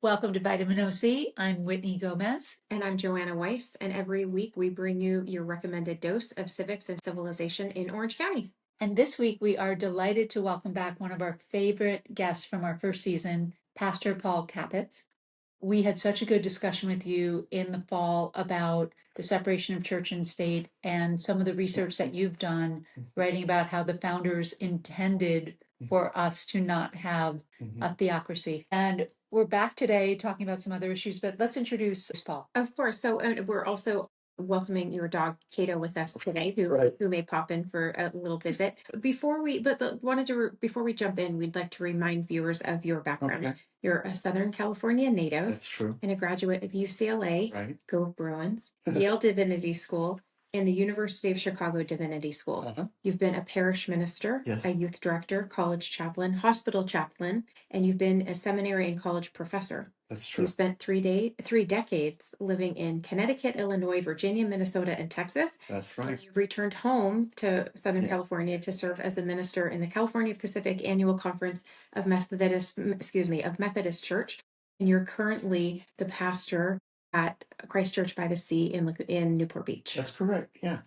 Welcome to Vitamin OC. I'm Whitney Gomez. And I'm Joanna Weiss. And every week we bring you your recommended dose of civics and civilization in Orange County. And this week we are delighted to welcome back one of our favorite guests from our first season, Pastor Paul Capetz. We had such a good discussion with you in the fall about the separation of church and state and some of the research that you've done, writing about how the founders intended for us to not have a theocracy. And we're back today talking about some other issues, but let's introduce Paul. Of course. So we're also welcoming your dog Cato with us today, who may pop in for a little visit. Before we jump in, we'd like to remind viewers of your background. Okay. You're a Southern California native. That's true. And a graduate of UCLA. Right. Go Bruins. Yale Divinity School. And the University of Chicago Divinity School. Uh-huh. You've been a parish minister, yes, a youth director, college chaplain, hospital chaplain, and you've been a seminary and college professor. That's true. You spent 3 decades living in Connecticut, Illinois, Virginia, Minnesota, and Texas. That's right. And you've returned home to Southern California to serve as a minister in the California Pacific Annual Conference of Methodist Church. And you're currently the pastor at Christ Church by the Sea in Newport Beach. That's correct, yeah.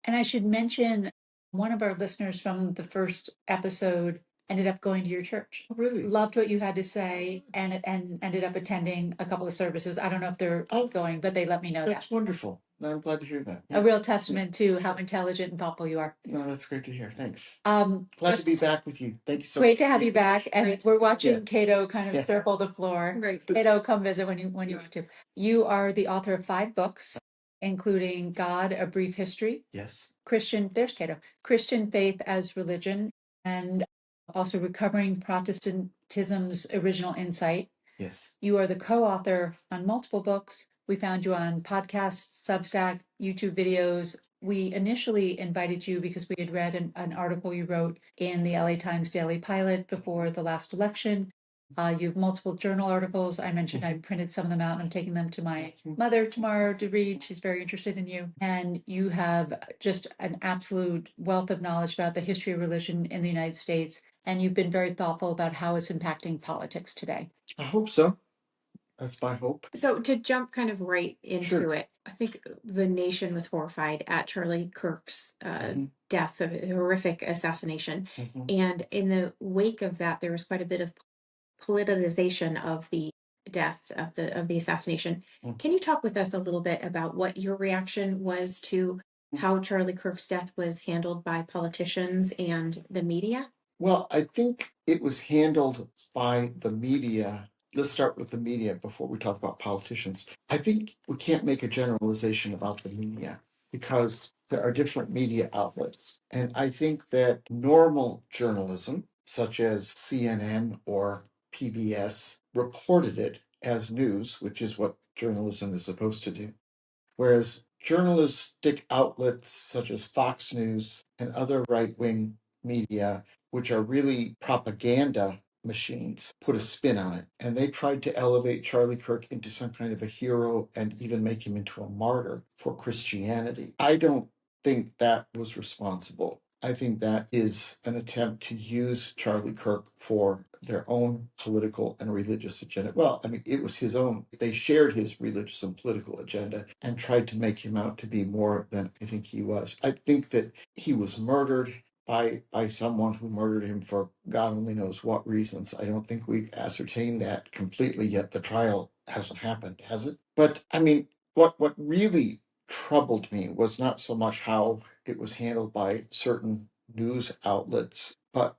And I should mention, one of our listeners from the first episode ended up going to your church. Oh, really? Loved what you had to say and ended up attending a couple of services. I don't know if they're going, but they let me know that. That's wonderful. I'm glad to hear that. Yeah. A real testament to how intelligent and thoughtful you are. No, that's great to hear. Thanks. Glad to be back with you. Thank you so much. Great to have you back. And we're watching Cato kind of circle the floor. Right. Cato, come visit when you want to. You are the author of 5 books, including God, A Brief History. Yes. There's Cato. Christian Faith as Religion, and also Recovering Protestantism's Original Insight. Yes. You are the co-author on multiple books. We found you on podcasts, Substack, YouTube videos. We initially invited you because we had read an article you wrote in the LA Times Daily Pilot before the last election. You have multiple journal articles. I mentioned I printed some of them out and I'm taking them to my mother tomorrow to read. She's very interested in you. And you have just an absolute wealth of knowledge about the history of religion in the United States. And you've been very thoughtful about how it's impacting politics today. I hope so. That's my hope. So to jump kind of right into it, I think the nation was horrified at Charlie Kirk's death, a horrific assassination. And in the wake of that, there was quite a bit of politicization of the death of the assassination. Can you talk with us a little bit about what your reaction was to how Charlie Kirk's death was handled by politicians and the media? Well, I think it was handled by the media. Let's start with the media before we talk about politicians. I think we can't make a generalization about the media because there are different media outlets. And I think that normal journalism, such as CNN or PBS, reported it as news, which is what journalism is supposed to do. Whereas journalistic outlets such as Fox News and other right-wing media, which are really propaganda machines, put a spin on it. And they tried to elevate Charlie Kirk into some kind of a hero and even make him into a martyr for Christianity. I don't think that was responsible. I think that is an attempt to use Charlie Kirk for their own political and religious agenda. Well, I mean, it was his own. They shared his religious and political agenda and tried to make him out to be more than I think he was. I think that he was murdered by someone who murdered him for God only knows what reasons. I don't think we've ascertained that completely yet. The trial hasn't happened, has it? But I mean, what really troubled me was not so much how it was handled by certain news outlets, but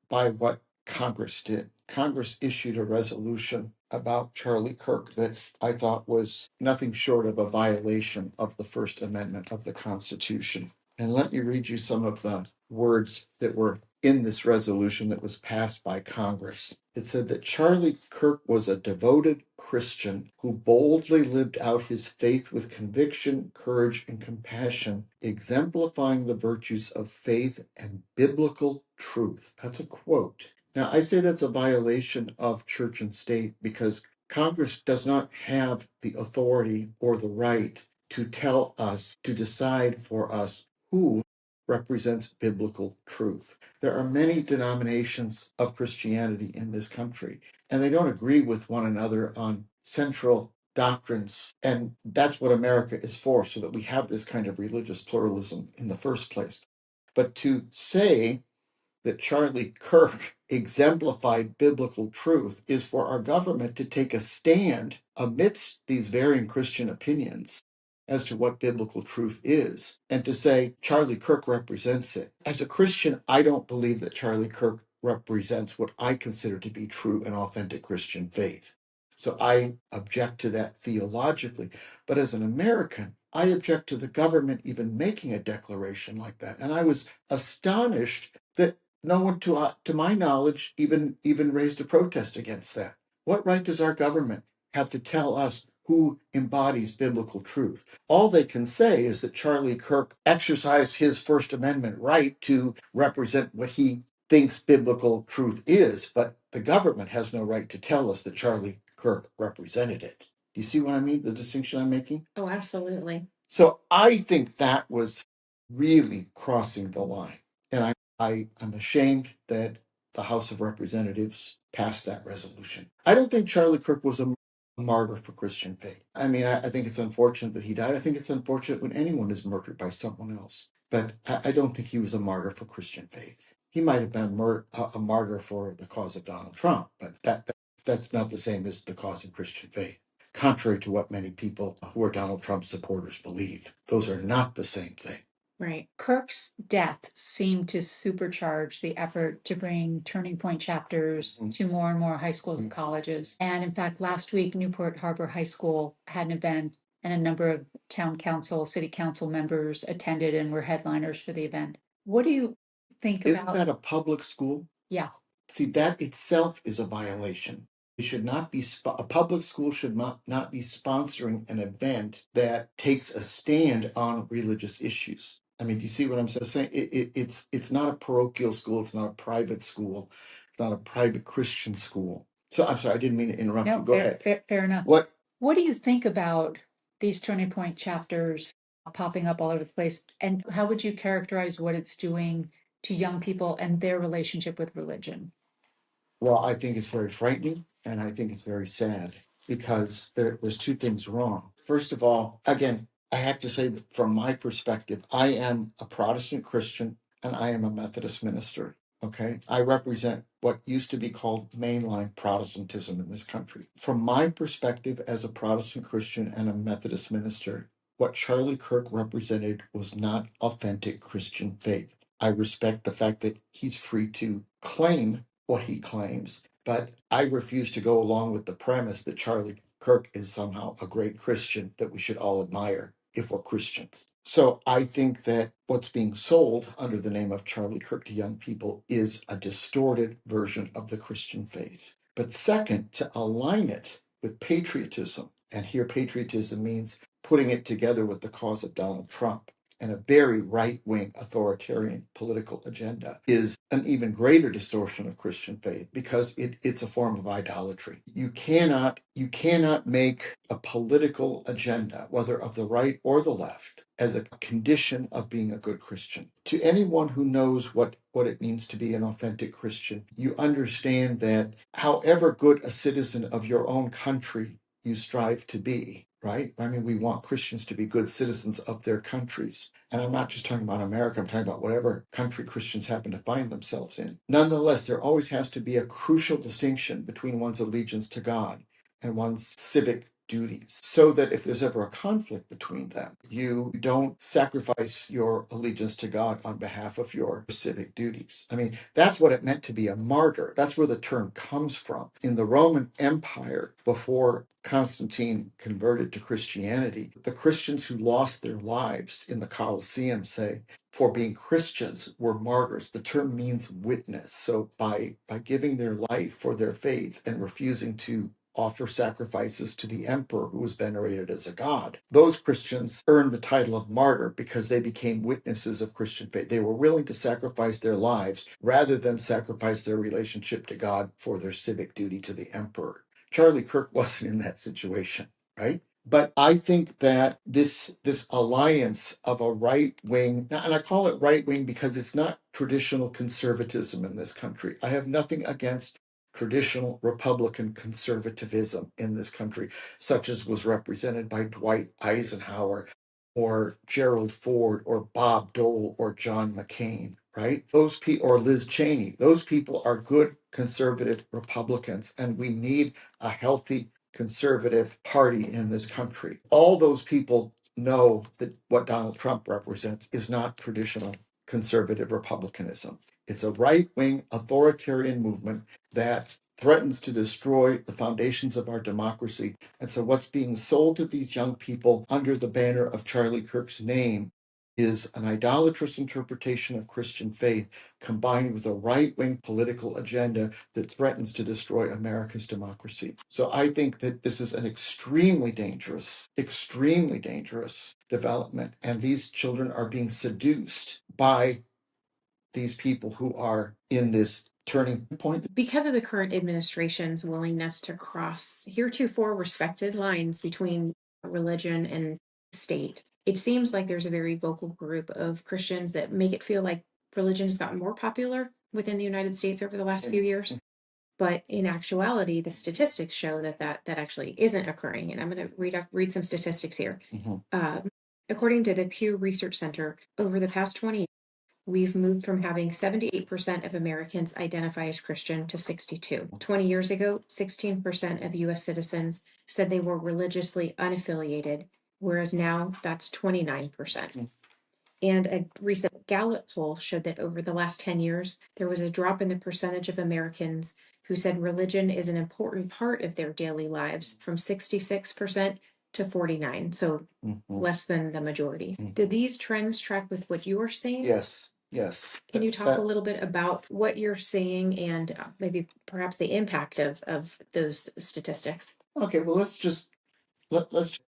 by what Congress did. Congress issued a resolution about Charlie Kirk that I thought was nothing short of a violation of the First Amendment of the Constitution. And let me read you some of the words that were in this resolution that was passed by Congress. It said that Charlie Kirk was a devoted Christian who boldly lived out his faith with conviction, courage, and compassion, exemplifying the virtues of faith and biblical truth. That's a quote. Now, I say that's a violation of church and state because Congress does not have the authority or the right to tell us, to decide for us who represents biblical truth. There are many denominations of Christianity in this country, and they don't agree with one another on central doctrines. And that's what America is for, so that we have this kind of religious pluralism in the first place. But to say that Charlie Kirk exemplified biblical truth is for our government to take a stand amidst these varying Christian opinions as to what biblical truth is, and to say Charlie Kirk represents it. As a Christian, I don't believe that Charlie Kirk represents what I consider to be true and authentic Christian faith. So I object to that theologically. But as an American, I object to the government even making a declaration like that. And I was astonished that no one, to my knowledge, even raised a protest against that. What right does our government have to tell us who embodies biblical truth? All they can say is that Charlie Kirk exercised his First Amendment right to represent what he thinks biblical truth is, but the government has no right to tell us that Charlie Kirk represented it. Do you see what I mean? The distinction I'm making? Oh, absolutely. So I think that was really crossing the line. And I'm ashamed that the House of Representatives passed that resolution. I don't think Charlie Kirk was a martyr for Christian faith. I mean, I think it's unfortunate that he died. I think it's unfortunate when anyone is murdered by someone else. But I don't think he was a martyr for Christian faith. He might have been a martyr for the cause of Donald Trump, but that's not the same as the cause of Christian faith, contrary to what many people who are Donald Trump supporters believe. Those are not the same thing. Right. Kirk's death seemed to supercharge the effort to bring turning point chapters to more and more high schools and colleges. And in fact, last week, Newport Harbor High School had an event, and a number of town council, city council members attended and were headliners for the event. What do you think Isn't about? that a public school? Yeah. See, that itself is a violation. It should not be, a public school should not be sponsoring an event that takes a stand on religious issues. I mean, do you see what I'm saying? It's not a parochial school. It's not a private school. It's not a private Christian school. So I'm sorry, I didn't mean to interrupt you. No, Go ahead. fair enough. What do you think about these turning point chapters popping up all over the place? And how would you characterize what it's doing to young people and their relationship with religion? Well, I think it's very frightening, and I think it's very sad, because there's two things wrong. First of all, again, I have to say that from my perspective, I am a Protestant Christian and I am a Methodist minister. Okay. I represent what used to be called mainline Protestantism in this country. From my perspective as a Protestant Christian and a Methodist minister, what Charlie Kirk represented was not authentic Christian faith. I respect the fact that he's free to claim what he claims, but I refuse to go along with the premise that Charlie Kirk is somehow a great Christian that we should all admire if we're Christians. So I think that what's being sold under the name of Charlie Kirk to young people is a distorted version of the Christian faith. But second, to align it with patriotism, and here patriotism means putting it together with the cause of Donald Trump and a very right-wing authoritarian political agenda, is an even greater distortion of Christian faith, because it's a form of idolatry. You cannot make a political agenda, whether of the right or the left, as a condition of being a good Christian. To anyone who knows what it means to be an authentic Christian, you understand that however good a citizen of your own country you strive to be, right? I mean, we want Christians to be good citizens of their countries. And I'm not just talking about America, I'm talking about whatever country Christians happen to find themselves in. Nonetheless, there always has to be a crucial distinction between one's allegiance to God and one's civic duties, so that if there's ever a conflict between them, you don't sacrifice your allegiance to God on behalf of your civic duties. I mean, that's what it meant to be a martyr. That's where the term comes from. In the Roman Empire, before Constantine converted to Christianity, the Christians who lost their lives in the Colosseum, say, for being Christians were martyrs. The term means witness. So by giving their life for their faith and refusing to offer sacrifices to the emperor who was venerated as a god, those Christians earned the title of martyr because they became witnesses of Christian faith. They were willing to sacrifice their lives rather than sacrifice their relationship to God for their civic duty to the emperor. Charlie Kirk wasn't in that situation, right? But I think that this alliance of a right wing, and I call it right wing because it's not traditional conservatism in this country. I have nothing against traditional Republican conservatism in this country, such as was represented by Dwight Eisenhower or Gerald Ford or Bob Dole or John McCain, right? Those people, or Liz Cheney, those people are good conservative Republicans, and we need a healthy conservative party in this country. All those people know that what Donald Trump represents is not traditional conservative republicanism. It's a right wing authoritarian movement that threatens to destroy the foundations of our democracy. And so, what's being sold to these young people under the banner of Charlie Kirk's name is an idolatrous interpretation of Christian faith combined with a right wing political agenda that threatens to destroy America's democracy. So I think that this is an extremely dangerous development. And these children are being seduced by these people who are in this turning point. Because of the current administration's willingness to cross heretofore respected lines between religion and state, it seems like there's a very vocal group of Christians that make it feel like religion has gotten more popular within the United States over the last few years. But in actuality, the statistics show that actually isn't occurring. And I'm going to read some statistics here. According to the Pew Research Center, over the past 20 years, we've moved from having 78% of Americans identify as Christian to 62. 20 years ago, 16% of U.S. citizens said they were religiously unaffiliated, whereas now that's 29%. And a recent Gallup poll showed that over the last 10 years, there was a drop in the percentage of Americans who said religion is an important part of their daily lives from 66% to 49%, so less than the majority. Do these trends track with what you are seeing? Yes. Can you talk a little bit about what you're seeing and maybe perhaps the impact of those statistics? Okay, well, let's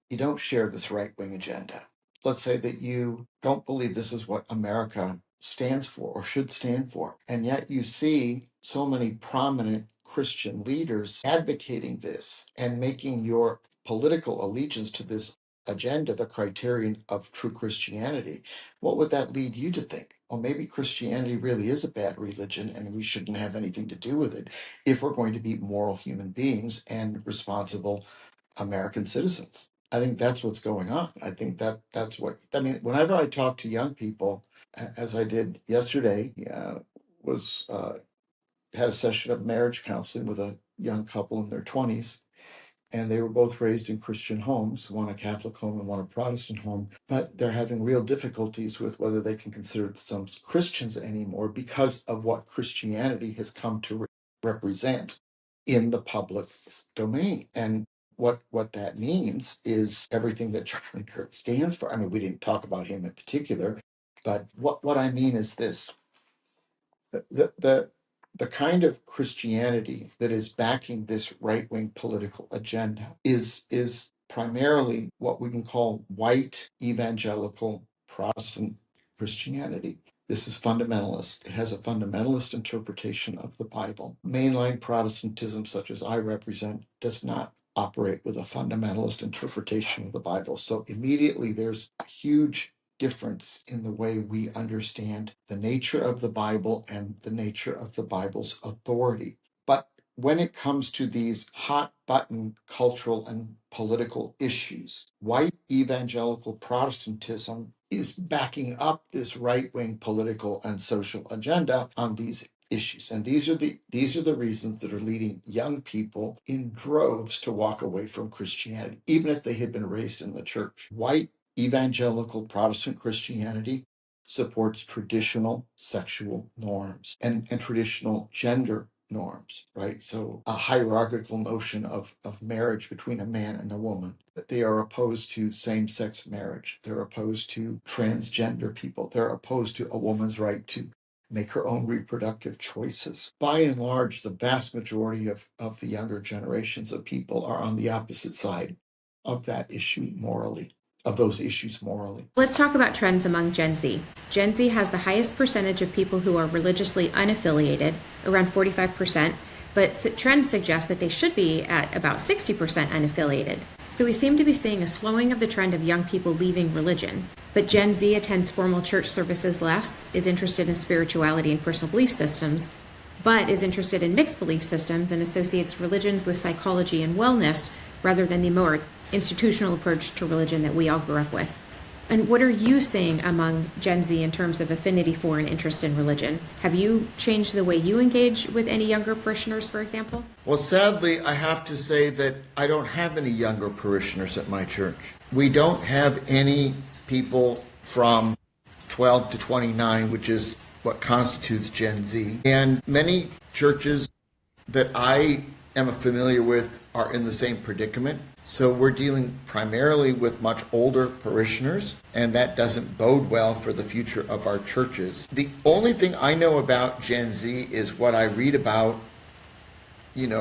you don't share this right wing agenda. Let's say that you don't believe this is what America stands for or should stand for. And yet you see so many prominent Christian leaders advocating this and making your political allegiance to this agenda the criterion of true Christianity. What would that lead you to think? Well, maybe Christianity really is a bad religion and we shouldn't have anything to do with it if we're going to be moral human beings and responsible American citizens. I think that's what's going on. I think that's what I mean. Whenever I talk to young people, as I did yesterday, was had a session of marriage counseling with a young couple in their 20s, and they were both raised in Christian homes, one a Catholic home and one a Protestant home, but they're having real difficulties with whether they can consider themselves Christians anymore because of what Christianity has come to represent in the public domain. And what that means is everything that Charlie Kirk stands for. I mean, we didn't talk about him in particular, but what I mean is this: the kind of Christianity that is backing this right-wing political agenda is primarily what we can call white evangelical Protestant Christianity. This is fundamentalist. It has a fundamentalist interpretation of the Bible. Mainline Protestantism, such as I represent, does not operate with a fundamentalist interpretation of the Bible. So immediately there's a huge difference in the way we understand the nature of the Bible and the nature of the Bible's authority. But when it comes to these hot button cultural and political issues, white evangelical Protestantism is backing up this right-wing political and social agenda on these issues. And these are the reasons that are leading young people in droves to walk away from Christianity, even if they had been raised in the church. White evangelical Protestant Christianity supports traditional sexual norms and traditional gender norms, right? So a hierarchical notion of marriage between a man and a woman. That they are opposed to same-sex marriage. They're opposed to transgender people. They're opposed to a woman's right to make her own reproductive choices. By and large, the vast majority of the younger generations of people are on the opposite side of that issue morally, of those issues morally. Let's talk about trends among Gen Z. Gen Z has the highest percentage of people who are religiously unaffiliated, around 45%, but trends suggest that they should be at about 60% unaffiliated. So So we seem to be seeing a slowing of the trend of young people leaving religion, but Gen Z attends formal church services less, is interested in spirituality and personal belief systems, but is interested in mixed belief systems and associates religions with psychology and wellness rather than the more institutional approach to religion that we all grew up with. And what are you seeing among Gen Z in terms of affinity for and interest in religion? Have you changed the way you engage with any younger parishioners, for example? Well, sadly, I have to say that I don't have any younger parishioners at my church. We don't have any people from 12 to 29, which is what constitutes Gen Z. And many churches that I am familiar with are in the same predicament. So we're dealing primarily with much older parishioners, and that doesn't bode well for the future of our churches. The only thing I know about Gen Z is what I read about,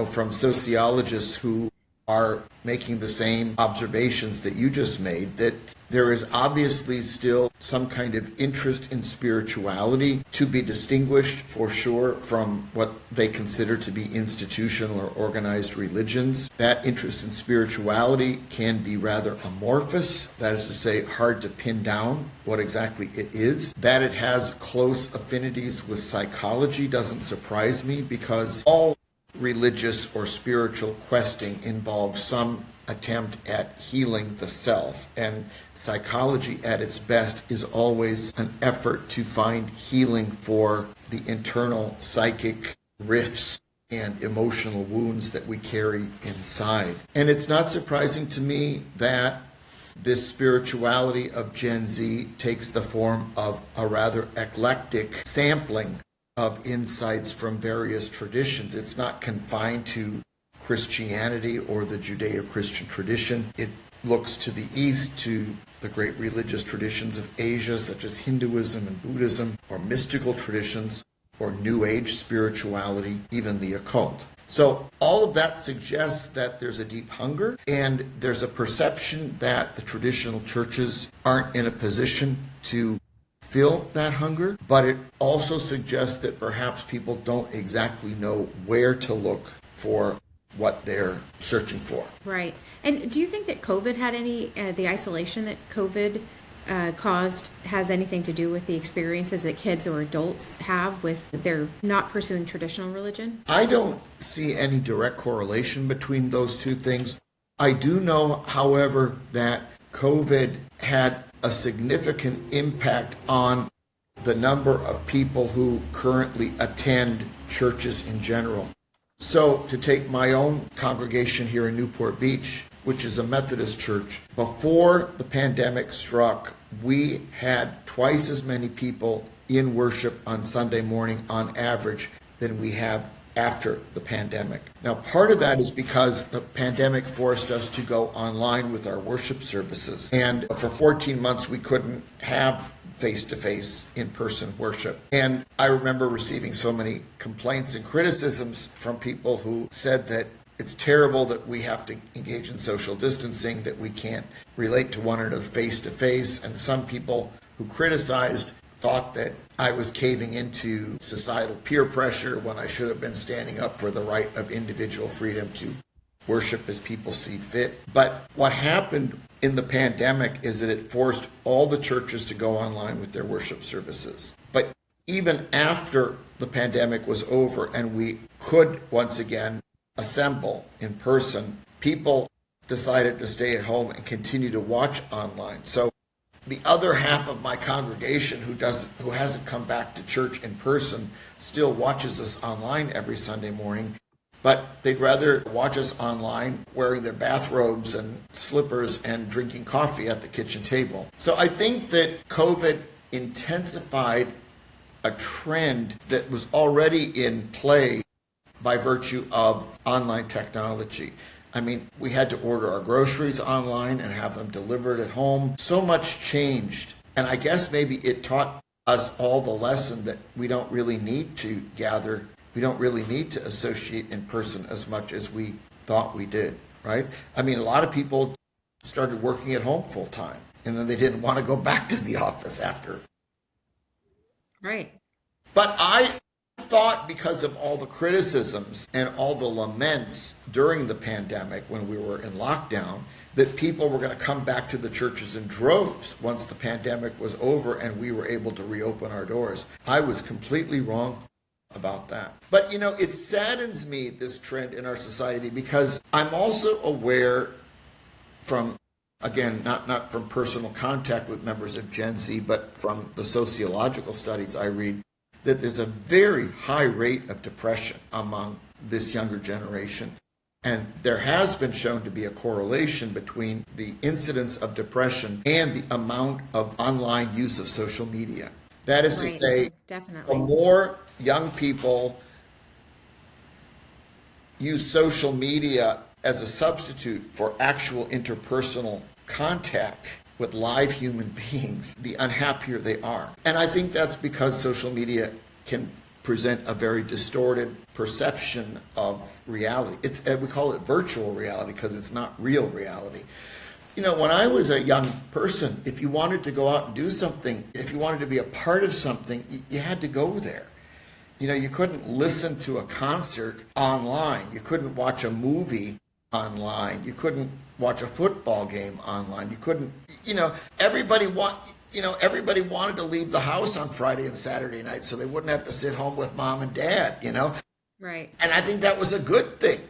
from sociologists who are making the same observations that you just made, that there is obviously still some kind of interest in spirituality to be distinguished for sure from what they consider to be institutional or organized religions. That interest in spirituality can be rather amorphous, that is to say, hard to pin down what exactly it is. That it has close affinities with psychology doesn't surprise me, because all religious or spiritual questing involves some attempt at healing the self, and psychology at its best is always an effort to find healing for the internal psychic rifts and emotional wounds that we carry inside. And it's not surprising to me that this spirituality of Gen Z takes the form of a rather eclectic sampling of insights from various traditions. It's not confined to Christianity or the Judeo-Christian tradition. It looks to the East, to the great religious traditions of Asia, such as Hinduism and Buddhism, or mystical traditions, or New Age spirituality, even the occult. So all of that suggests that there's a deep hunger, and there's a perception that the traditional churches aren't in a position to fill that hunger, but it also suggests that perhaps people don't exactly know where to look for what they're searching for. Right. And do you think that COVID had the isolation that COVID caused has anything to do with the experiences that kids or adults have with their not pursuing traditional religion? I don't see any direct correlation between those two things. I do know, however, that COVID had a significant impact on the number of people who currently attend churches in general. So, to take my own congregation here in Newport Beach, which is a Methodist church, before the pandemic struck, we had twice as many people in worship on Sunday morning on average than we have after the pandemic. Now, part of that is because the pandemic forced us to go online with our worship services. And for 14 months, we couldn't have face-to-face, in-person worship. And I remember receiving so many complaints and criticisms from people who said that it's terrible that we have to engage in social distancing, that we can't relate to one another face-to-face. And some people who criticized thought that I was caving into societal peer pressure when I should have been standing up for the right of individual freedom to worship as people see fit. But what happened in the pandemic is that it forced all the churches to go online with their worship services. But even after the pandemic was over and we could once again assemble in person, people decided to stay at home and continue to watch online. So the other half of my congregation who hasn't come back to church in person still watches us online every Sunday morning, but they'd rather watch us online wearing their bathrobes and slippers and drinking coffee at the kitchen table. So I think that COVID intensified a trend that was already in play by virtue of online technology. I mean, we had to order our groceries online and have them delivered at home. So much changed. And I guess maybe it taught us all the lesson that we don't really need to gather. We don't really need to associate in person as much as we thought we did, right? I mean, a lot of people started working at home full time, and then they didn't want to go back to the office after. Right. But I thought, because of all the criticisms and all the laments during the pandemic when we were in lockdown, that people were going to come back to the churches in droves once the pandemic was over and we were able to reopen our doors. I was completely wrong about that. But, it saddens me, this trend in our society, because I'm also aware from, again, not from personal contact with members of Gen Z, but from the sociological studies I read, that there's a very high rate of depression among this younger generation. And there has been shown to be a correlation between the incidence of depression and the amount of online use of social media. That is to say, definitely, the more young people use social media as a substitute for actual interpersonal contact with live human beings, the unhappier they are. And I think that's because social media can present a very distorted perception of reality. We call it virtual reality because it's not real reality. When I was a young person, if you wanted to go out and do something, if you wanted to be a part of something, you had to go there. You couldn't listen to a concert online. You couldn't watch a movie online. You couldn't watch a football game online. You couldn't, everybody wanted to leave the house on Friday and Saturday night so they wouldn't have to sit home with mom and dad, Right. And I think that was a good thing,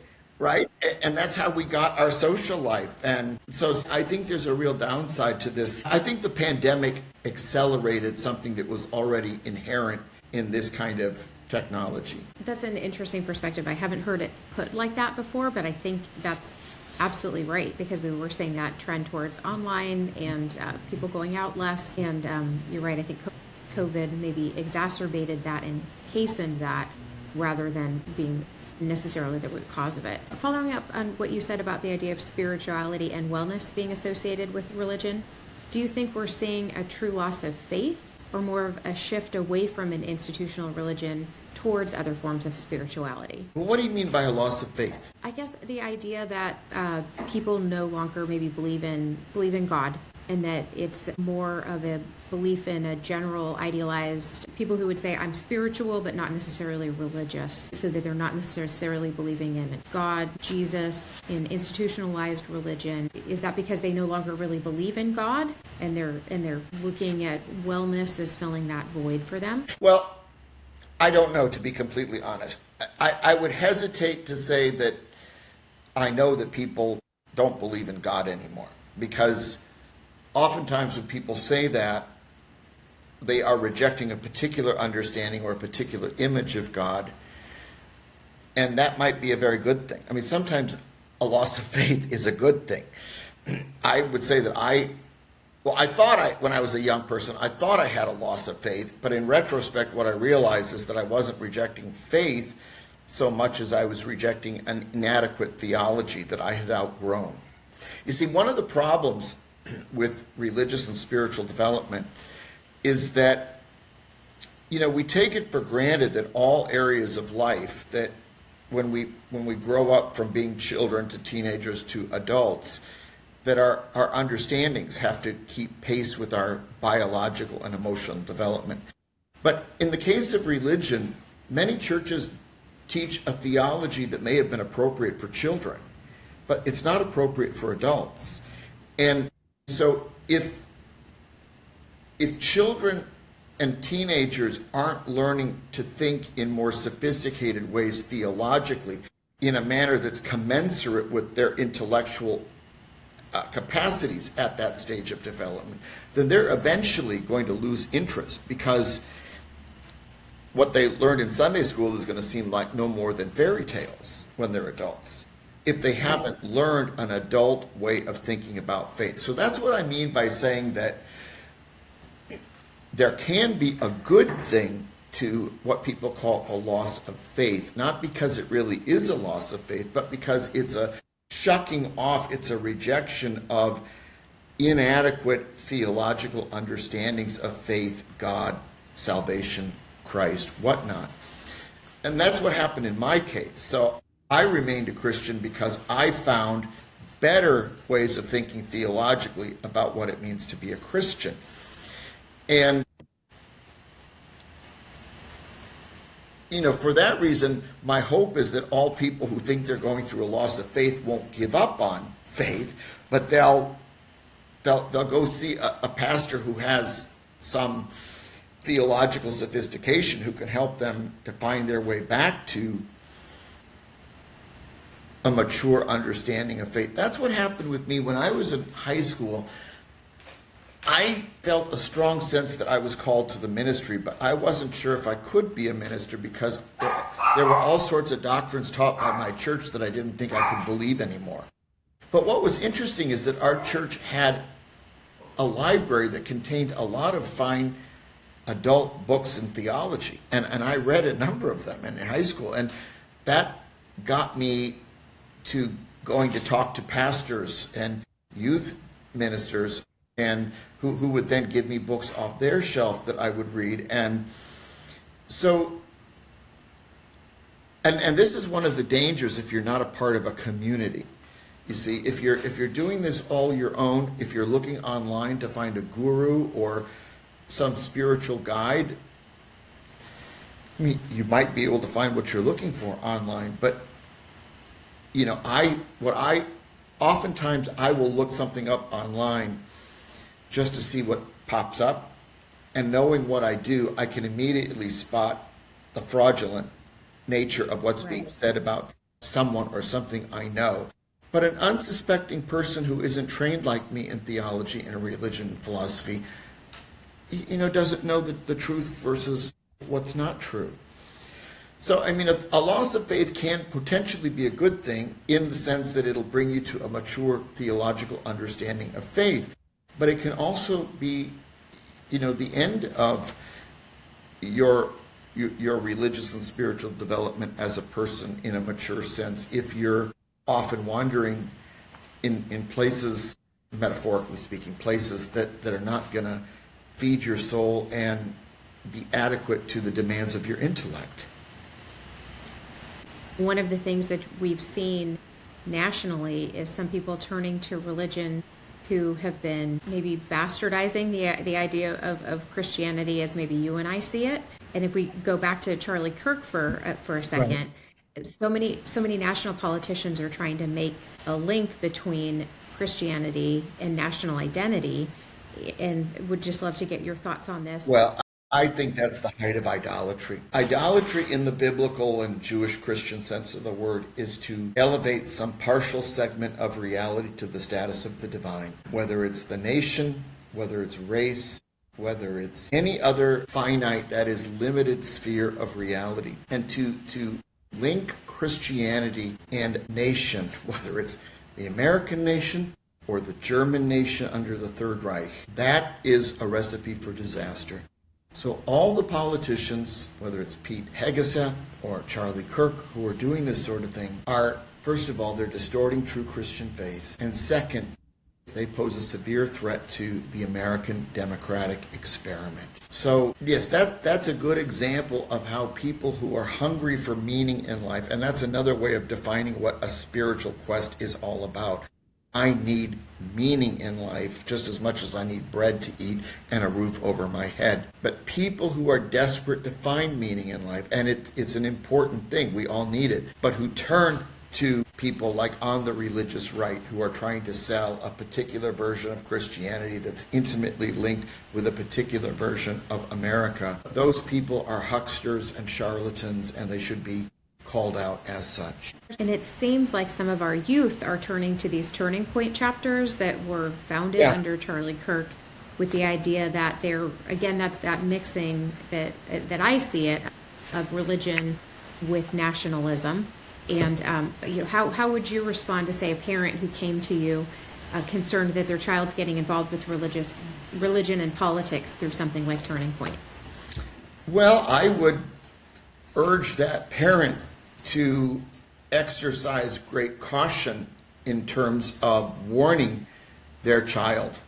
right? And that's how we got our social life. And so I think there's a real downside to this. I think the pandemic accelerated something that was already inherent in this kind of technology. That's an interesting perspective. I haven't heard it put like that before, but I think that's absolutely right, because we were seeing that trend towards online and people going out less. And you're right, I think COVID maybe exacerbated that and hastened that rather than being necessarily the root cause of it. Following up on what you said about the idea of spirituality and wellness being associated with religion, do you think we're seeing a true loss of faith or more of a shift away from an institutional religion towards other forms of spirituality? Well, what do you mean by a loss of faith? I guess the idea that people no longer maybe believe in God, and that it's more of a belief in a general idealized, people who would say I'm spiritual but not necessarily religious, so that they're not necessarily believing in God, Jesus, in institutionalized religion. Is that because they no longer really believe in God and they're looking at wellness as filling that void for them? Well, I don't know, to be completely honest. I would hesitate to say that I know that people don't believe in God anymore, because oftentimes when people say that, they are rejecting a particular understanding or a particular image of God, and that might be a very good thing. I mean, sometimes a loss of faith is a good thing. I would say that when I was a young person, I thought I had a loss of faith, but in retrospect, what I realized is that I wasn't rejecting faith so much as I was rejecting an inadequate theology that I had outgrown. You see, one of the problems with religious and spiritual development is that, we take it for granted that all areas of life, that when we grow up from being children to teenagers to adults, that our understandings have to keep pace with our biological and emotional development. But in the case of religion, many churches teach a theology that may have been appropriate for children, but it's not appropriate for adults. And so if children and teenagers aren't learning to think in more sophisticated ways theologically, in a manner that's commensurate with their intellectual capacities at that stage of development, then they're eventually going to lose interest, because what they learned in Sunday school is going to seem like no more than fairy tales when they're adults, if they haven't learned an adult way of thinking about faith. So that's what I mean by saying that there can be a good thing to what people call a loss of faith, not because it really is a loss of faith, but because it's a shucking off, it's a rejection of inadequate theological understandings of faith, God, salvation, Christ, whatnot. And that's what happened in my case. So I remained a Christian because I found better ways of thinking theologically about what it means to be a Christian. And, for that reason, my hope is that all people who think they're going through a loss of faith won't give up on faith, but they'll go see a pastor who has some theological sophistication who can help them to find their way back to a mature understanding of faith. That's what happened with me when I was in high school. I felt a strong sense that I was called to the ministry, but I wasn't sure if I could be a minister because there were all sorts of doctrines taught by my church that I didn't think I could believe anymore. But what was interesting is that our church had a library that contained a lot of fine adult books in theology, and I read a number of them in high school, and that got me to going to talk to pastors and youth ministers, and who would then give me books off their shelf that I would read. And so, and this is one of the dangers if you're not a part of a community. You see, if you're doing this all your own, if you're looking online to find a guru or some spiritual guide, I mean, you might be able to find what you're looking for online, but you know, oftentimes I will look something up online just to see what pops up, and knowing what I do, I can immediately spot the fraudulent nature of what's being said about someone or something I know. But an unsuspecting person who isn't trained like me in theology and religion and philosophy, you know, doesn't know the truth versus what's not true. So, I mean, a loss of faith can potentially be a good thing in the sense that it'll bring you to a mature theological understanding of faith. But it can also be, you know, the end of your religious and spiritual development as a person in a mature sense if you're often wandering in places, metaphorically speaking, places that are not going to feed your soul and be adequate to the demands of your intellect. One of the things that we've seen nationally is some people turning to religion who have been maybe bastardizing the idea of Christianity as maybe you and I see it. And if we go back to Charlie Kirk for a second, so many national politicians are trying to make a link between Christianity and national identity, and would just love to get your thoughts on this. Well, I think that's the height of idolatry. Idolatry in the biblical and Jewish Christian sense of the word is to elevate some partial segment of reality to the status of the divine, whether it's the nation, whether it's race, whether it's any other finite, that is limited sphere of reality. And to link Christianity and nation, whether it's the American nation or the German nation under the Third Reich, that is a recipe for disaster. So all the politicians, whether it's Pete Hegseth or Charlie Kirk, who are doing this sort of thing, are, first of all, they're distorting true Christian faith. And second, they pose a severe threat to the American democratic experiment. So yes, that's a good example of how people who are hungry for meaning in life, and that's another way of defining what a spiritual quest is all about. I need meaning in life just as much as I need bread to eat and a roof over my head. But people who are desperate to find meaning in life, and it's an important thing, we all need it, but who turn to people like on the religious right who are trying to sell a particular version of Christianity that's intimately linked with a particular version of America. Those people are hucksters and charlatans, and they should be called out as such. And it seems like some of our youth are turning to these turning point chapters that were founded under Charlie Kirk, with the idea that that's that mixing that I see it of religion with nationalism. And how would you respond to, say, a parent who came to you concerned that their child's getting involved with religion and politics through something like Turning Point? Well, I would urge that parent to exercise great caution in terms of warning their child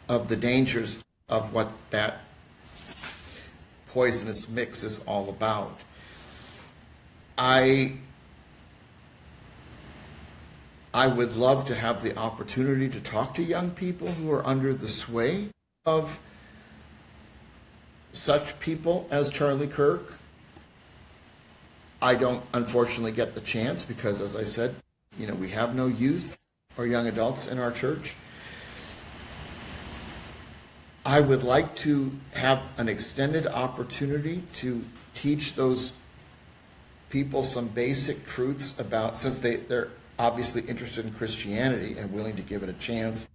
of the dangers of what that poisonous mix is all about. I would love to have the opportunity to talk to young people who are under the sway of such people as Charlie Kirk. I don't, unfortunately, get the chance because, as I said, we have no youth or young adults in our church. I would like to have an extended opportunity to teach those people some basic truths about, since they're obviously interested in Christianity and willing to give it a chance,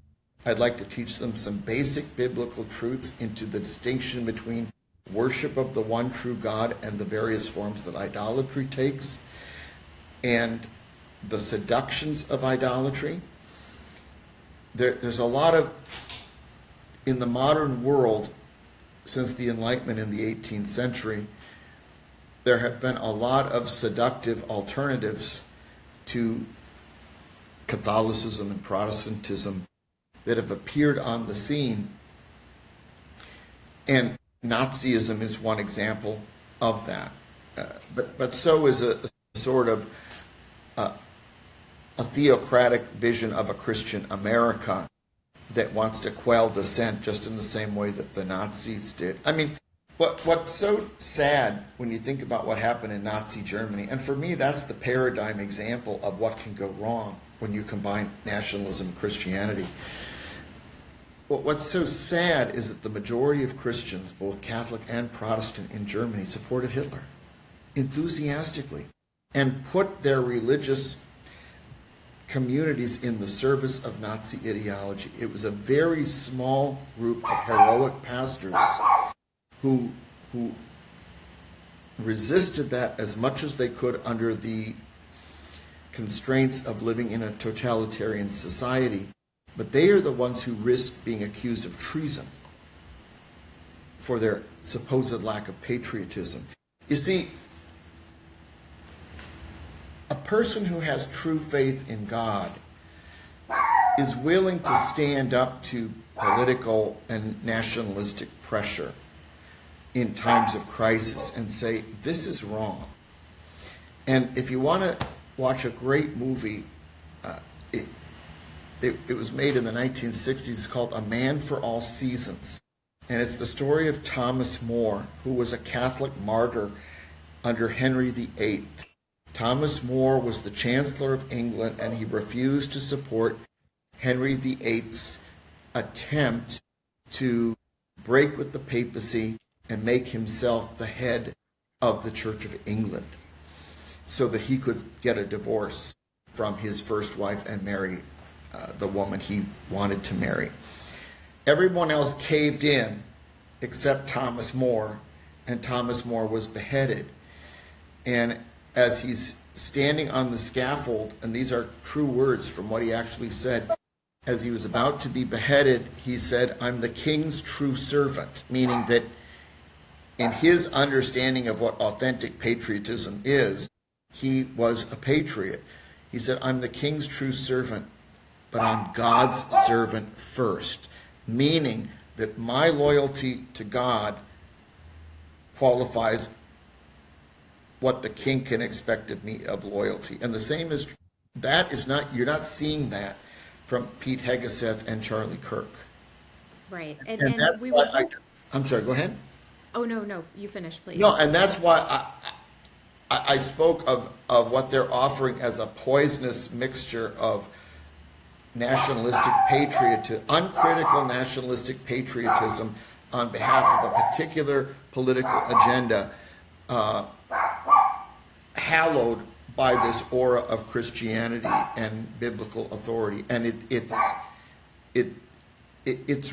I'd like to teach them some basic biblical truths into the distinction between worship of the one true God and the various forms that idolatry takes, and the seductions of idolatry. There's a lot of, in the modern world, since the Enlightenment in the 18th century, there have been a lot of seductive alternatives to Catholicism and Protestantism that have appeared on the scene. And Nazism is one example of that. But so is a sort of a theocratic vision of a Christian America that wants to quell dissent just in the same way that the Nazis did. I mean, what's so sad when you think about what happened in Nazi Germany, and for me that's the paradigm example of what can go wrong when you combine nationalism and Christianity. What's so sad is that the majority of Christians, both Catholic and Protestant in Germany, supported Hitler enthusiastically and put their religious communities in the service of Nazi ideology. It was a very small group of heroic pastors who resisted that as much as they could under the constraints of living in a totalitarian society. But they are the ones who risk being accused of treason for their supposed lack of patriotism. You see, a person who has true faith in God is willing to stand up to political and nationalistic pressure in times of crisis and say, this is wrong. And if you want to watch a great movie, it was made in the 1960s. It's called A Man for All Seasons. And it's the story of Thomas More, who was a Catholic martyr under Henry VIII. Thomas More was the Chancellor of England, and he refused to support Henry VIII's attempt to break with the papacy and make himself the head of the Church of England so that he could get a divorce from his first wife and marry the woman he wanted to marry. Everyone else caved in except Thomas More, and Thomas More was beheaded. And as he's standing on the scaffold, and these are true words from what he actually said, as he was about to be beheaded, he said, "I'm the king's true servant," meaning that in his understanding of what authentic patriotism is, he was a patriot. He said, "I'm the king's true servant, but I'm God's servant first," meaning that my loyalty to God qualifies what the king can expect of me of loyalty. And the same is, that is not, you're not seeing that from Pete Hegseth and Charlie Kirk. Right. And And that's we why were. I'm sorry, go ahead. Oh, no, you finish, please. No, and that's why I spoke of what they're offering as a poisonous mixture of nationalistic patriotism, uncritical nationalistic patriotism on behalf of a particular political agenda, hallowed by this aura of Christianity and biblical authority. And it's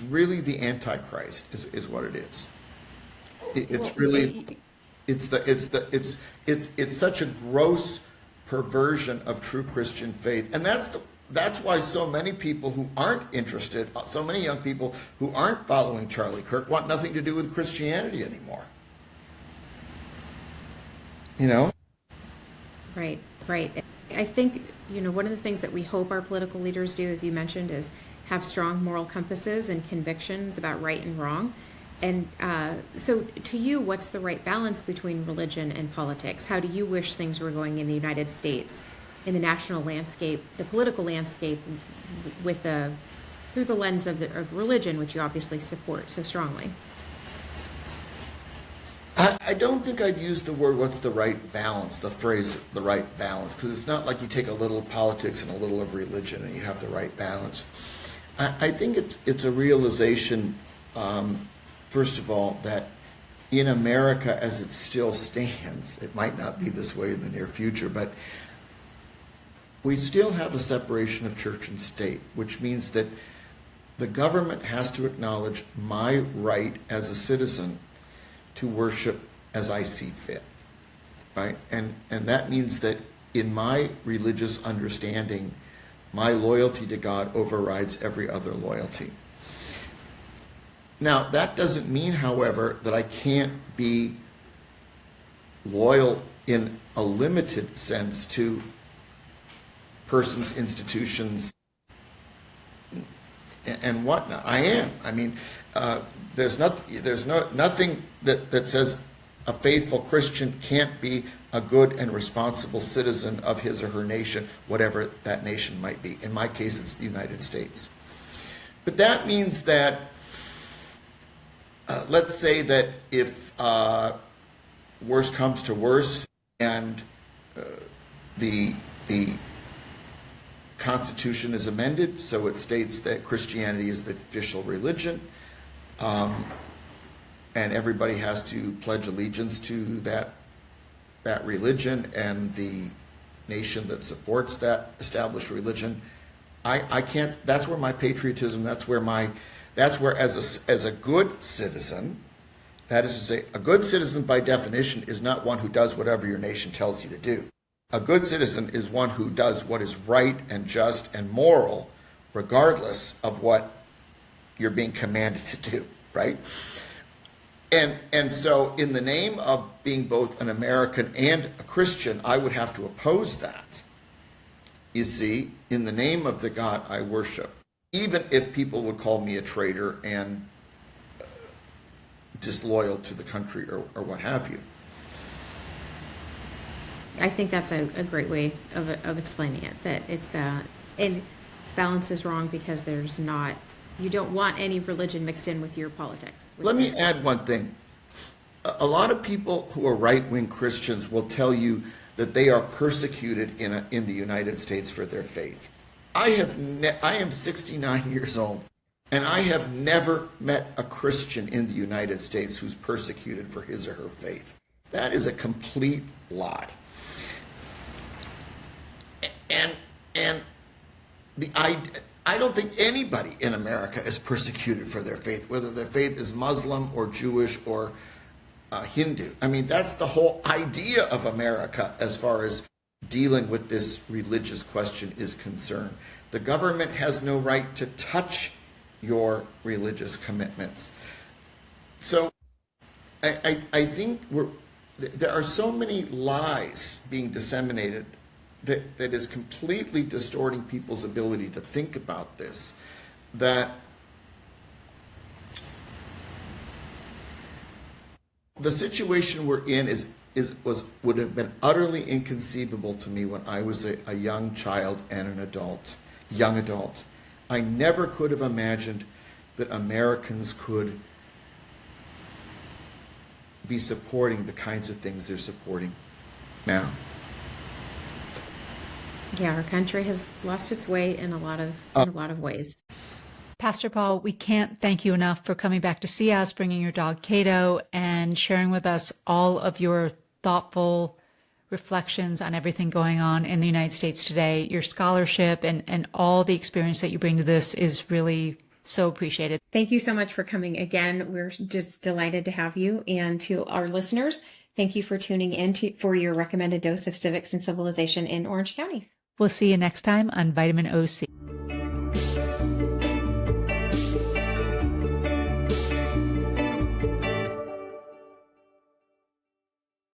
really the Antichrist is what it is. It's really, it's such a gross perversion of true Christian faith. And that's why so many people who aren't interested, so many young people who aren't following Charlie Kirk want nothing to do with Christianity anymore. You know? Right. I think, one of the things that we hope our political leaders do, as you mentioned, is have strong moral compasses and convictions about right and wrong. And so to you, what's the right balance between religion and politics? How do you wish things were going in the United States, in the national landscape, the political landscape, through the lens of religion, which you obviously support so strongly? I don't think I'd use the word what's the right balance, the phrase the right balance, because it's not like you take a little of politics and a little of religion and you have the right balance. I think it's a realization, first of all, that in America as it still stands, it might not be this way in the near future, but we still have a separation of church and state, which means that the government has to acknowledge my right as a citizen to worship as I see fit, right? And that means that in my religious understanding, my loyalty to God overrides every other loyalty. Now, that doesn't mean, however, that I can't be loyal in a limited sense to persons, institutions, and whatnot. I am. I mean, there's nothing that says a faithful Christian can't be a good and responsible citizen of his or her nation, whatever that nation might be. In my case, it's the United States. But that means that, let's say that if worse comes to worse and the Constitution is amended, so it states that Christianity is the official religion, and everybody has to pledge allegiance to that religion and the nation that supports that established religion. I can't. That's where my patriotism. That's where as a good citizen, that is to say, a good citizen by definition is not one who does whatever your nation tells you to do. A good citizen is one who does what is right and just and moral, regardless of what you're being commanded to do, right? And so in the name of being both an American and a Christian, I would have to oppose that, you see, in the name of the God I worship, even if people would call me a traitor and disloyal to the country or what have you. I think that's a great way of explaining it, that it's and balance is wrong because there's not, you don't want any religion mixed in with your politics. Let me add one thing. A lot of people who are right-wing Christians will tell you that they are persecuted in the United States for their faith. I am 69 years old, and I have never met a Christian in the United States who's persecuted for his or her faith. That is a complete lie. And I don't think anybody in America is persecuted for their faith, whether their faith is Muslim or Jewish or Hindu. I mean, that's the whole idea of America as far as dealing with this religious question is concerned. The government has no right to touch your religious commitments. So I think there are so many lies being disseminated that is completely distorting people's ability to think about this, that the situation we're in would have been utterly inconceivable to me when I was a young child and young adult. I never could have imagined that Americans could be supporting the kinds of things they're supporting now. Yeah, our country has lost its way in a lot of ways. Pastor Paul, we can't thank you enough for coming back to see us, bringing your dog Cato, and sharing with us all of your thoughtful reflections on everything going on in the United States today. Your scholarship and all the experience that you bring to this is really so appreciated. Thank you so much for coming again. We're just delighted to have you. And to our listeners, thank you for tuning in for your recommended dose of civics and civilization in Orange County. We'll see you next time on Vitamin OC.